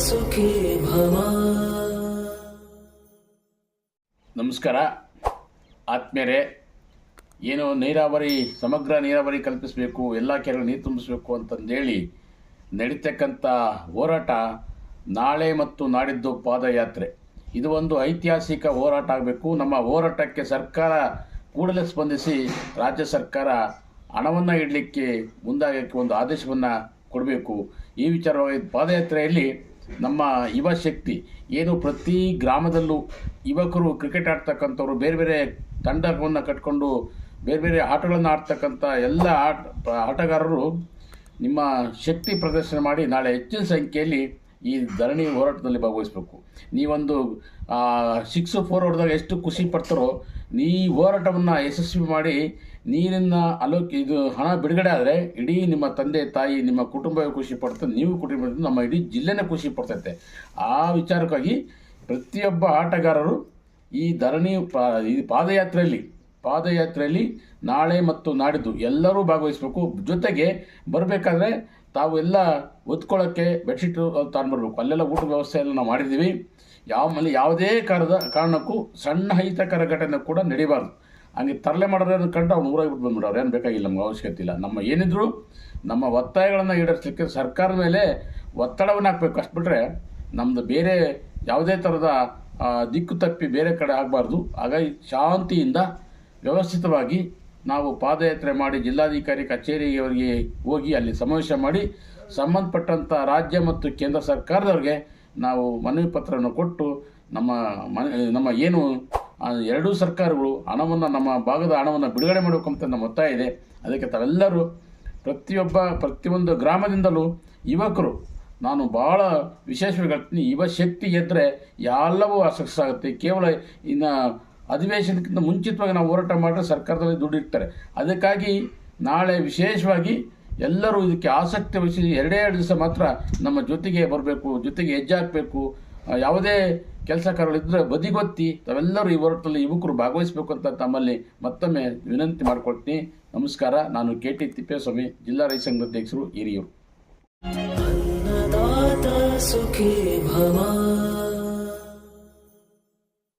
ಸುಖಿ ಭವ. ನಮಸ್ಕಾರ ಆತ್ಮೀಯರೇ. ಏನು ನೀರಾವರಿ ಸಮಗ್ರ ನೀರಾವರಿ ಕಲ್ಪಿಸಬೇಕು, ಎಲ್ಲ ಕೆರೆಗಳು ನೀರು ತುಂಬಿಸಬೇಕು ಅಂತಂದೇಳಿ ನಡೀತಕ್ಕಂಥ ಹೋರಾಟ ನಾಳೆ ಮತ್ತು ನಾಡಿದ್ದು ಪಾದಯಾತ್ರೆ. ಇದು ಒಂದು ಐತಿಹಾಸಿಕ ಹೋರಾಟ ಆಗಬೇಕು. ನಮ್ಮ ಹೋರಾಟಕ್ಕೆ ಸರ್ಕಾರ ಕೂಡಲೇ ಸ್ಪಂದಿಸಿ ರಾಜ್ಯ ಸರ್ಕಾರ ಹಣವನ್ನು ಇಡಲಿಕ್ಕೆ ಮುಂದಾಗಕ್ಕೆ ಒಂದು ಆದೇಶವನ್ನು ಕೊಡಬೇಕು. ಈ ವಿಚಾರವಾಗಿ ಪಾದಯಾತ್ರೆಯಲ್ಲಿ ನಮ್ಮ ಯುವ ಶಕ್ತಿ ಏನು ಪ್ರತಿ ಗ್ರಾಮದಲ್ಲೂ ಯುವಕರು ಕ್ರಿಕೆಟ್ ಆಡ್ತಕ್ಕಂಥವ್ರು ಬೇರೆ ಬೇರೆ ತಂಡವನ್ನು ಕಟ್ಕೊಂಡು ಬೇರೆ ಬೇರೆ ಆಟಗಳನ್ನು ಆಡ್ತಕ್ಕಂಥ ಎಲ್ಲ ಆಟಗಾರರು ನಿಮ್ಮ ಶಕ್ತಿ ಪ್ರದರ್ಶನ ಮಾಡಿ ನಾಳೆ ಹೆಚ್ಚಿನ ಸಂಖ್ಯೆಯಲ್ಲಿ ಈ ಧರಣಿ ಹೋರಾಟದಲ್ಲಿ ಭಾಗವಹಿಸಬೇಕು. ನೀವೊಂದು 6-4 ಹೊಡೆದಾಗ ಎಷ್ಟು ಖುಷಿ ಪಡ್ತಾರೋ, ಈ ಹೋರಾಟವನ್ನು ಯಶಸ್ವಿ ಮಾಡಿ ನೀರಿನ ಇದು ಹಣ ಬಿಡುಗಡೆ ಆದರೆ ಇಡೀ ನಿಮ್ಮ ತಂದೆ ತಾಯಿ ನಿಮ್ಮ ಕುಟುಂಬವೇ ಖುಷಿ ಪಡ್ತದೆ, ನೀವು ಕುಟುಂಬ ನಮ್ಮ ಇಡೀ ಜಿಲ್ಲೆನೇ ಖುಷಿ ಪಡ್ತೈತೆ. ಆ ವಿಚಾರಕ್ಕಾಗಿ ಪ್ರತಿಯೊಬ್ಬ ಆಟಗಾರರು ಈ ಧರಣಿ ಈ ಪಾದಯಾತ್ರೆಯಲ್ಲಿ ನಾಳೆ ಮತ್ತು ನಾಡಿದ್ದು ಎಲ್ಲರೂ ಭಾಗವಹಿಸಬೇಕು. ಜೊತೆಗೆ ಬರಬೇಕಾದ್ರೆ ತಾವು ಎಲ್ಲ ಒತ್ಕೊಳ್ಳೋಕ್ಕೆ ಬೆಡ್ಶೀಟು ತಗೊಂಡ್ಬರ್ಬೇಕು. ಅಲ್ಲೆಲ್ಲ ಊಟದ ವ್ಯವಸ್ಥೆ ಎಲ್ಲ ನಾವು ಮಾಡಿದ್ದೀವಿ. ಯಾವುದೇ ಕಾರಣಕ್ಕೂ ಸಣ್ಣ ಅಹಿತಕರ ಘಟನೆ ಕೂಡ ನಡೀಬಾರ್ದು. ಹಂಗೆ ತರಲೆ ಮಾಡೋರನ್ನು ಕಂಡು ಅವ್ನು ಊರಾಗಿ ಬಿಟ್ಟು ಬಂದ್ಬಿಡೋರು, ಏನು ಬೇಕಾಗಿಲ್ಲ, ನಮ್ಗೆ ಅವಶ್ಯಕತೆ ಇಲ್ಲ. ನಮ್ಮ ಏನಿದ್ರು ನಮ್ಮ ಒತ್ತಾಯಗಳನ್ನು ಈಡೇರಿಸಲಿಕ್ಕೆ ಸರ್ಕಾರದ ಮೇಲೆ ಒತ್ತಡವನ್ನು ಹಾಕಬೇಕು. ಅಷ್ಟು ಬಿಟ್ಟರೆ ನಮ್ಮದು ಬೇರೆ ಯಾವುದೇ ಥರದ ದಿಕ್ಕು ತಪ್ಪಿ ಬೇರೆ ಕಡೆ ಆಗಬಾರ್ದು. ಹಾಗಾಗಿ ಶಾಂತಿಯಿಂದ ವ್ಯವಸ್ಥಿತವಾಗಿ ನಾವು ಪಾದಯಾತ್ರೆ ಮಾಡಿ ಜಿಲ್ಲಾಧಿಕಾರಿ ಕಚೇರಿಯವರಿಗೆ ಹೋಗಿ ಅಲ್ಲಿ ಸಮಾವೇಶ ಮಾಡಿ ಸಂಬಂಧಪಟ್ಟಂಥ ರಾಜ್ಯ ಮತ್ತು ಕೇಂದ್ರ ಸರ್ಕಾರದವ್ರಿಗೆ ನಾವು ಮನವಿ ಪತ್ರವನ್ನು ಕೊಟ್ಟು ನಮ್ಮ ಏನು ಎರಡೂ ಸರ್ಕಾರಗಳು ನಮ್ಮ ಭಾಗದ ಹಣವನ್ನು ಬಿಡುಗಡೆ ಮಾಡಬೇಕಂತ ನಮ್ಮ ಒತ್ತಾಯ ಇದೆ. ಅದಕ್ಕೆ ತಾವೆಲ್ಲರೂ ಪ್ರತಿಯೊಂದು ಗ್ರಾಮದಿಂದಲೂ ಯುವಕರು, ನಾನು ಭಾಳ ವಿಶೇಷವಾಗಿ ಹೇಳ್ತೀನಿ, ಯುವ ಶಕ್ತಿ ಎದ್ದರೆ ಎಲ್ಲವೂ ಸಕ್ಸಸ್ ಆಗುತ್ತೆ. ಕೇವಲ ಇನ್ನು ಅಧಿವೇಶನಕ್ಕಿಂತ ಮುಂಚಿತವಾಗಿ ನಾವು ಹೋರಾಟ ಮಾಡಿದ್ರೆ ಸರ್ಕಾರದಲ್ಲಿ ದುಡ್ಡು ಇರ್ತಾರೆ. ಅದಕ್ಕಾಗಿ ನಾಳೆ ವಿಶೇಷವಾಗಿ ಎಲ್ಲರೂ ಇದಕ್ಕೆ ಆಸಕ್ತಿ ವಹಿಸಿ 2 ದಿವಸ ಮಾತ್ರ ನಮ್ಮ ಜೊತೆಗೆ ಬರಬೇಕು, ಜೊತೆಗೆ ಹೆಜ್ಜೆ ಹಾಕಬೇಕು. ಯಾವುದೇ ಕೆಲಸ ಕಾರ್ಯಗಳಿದ್ದರೆ ಬದಿಗೊತ್ತಿ ತಾವೆಲ್ಲರೂ ಈ ಹೋರಾಟದಲ್ಲಿ ಯುವಕರು ಭಾಗವಹಿಸಬೇಕು ಅಂತ ತಮ್ಮಲ್ಲಿ ಮತ್ತೊಮ್ಮೆ ವಿನಂತಿ ಮಾಡಿಕೊಳ್ತೀನಿ. ನಮಸ್ಕಾರ. ನಾನು KT ತಿಪ್ಪೇಸ್ವಾಮಿ, ಜಿಲ್ಲಾ ರೈತ ಸಂಘದ ಅಧ್ಯಕ್ಷರು, ಹಿರಿಯೂರು. ಅನ್ನದಾತ ಸುಖಿ ಭವ.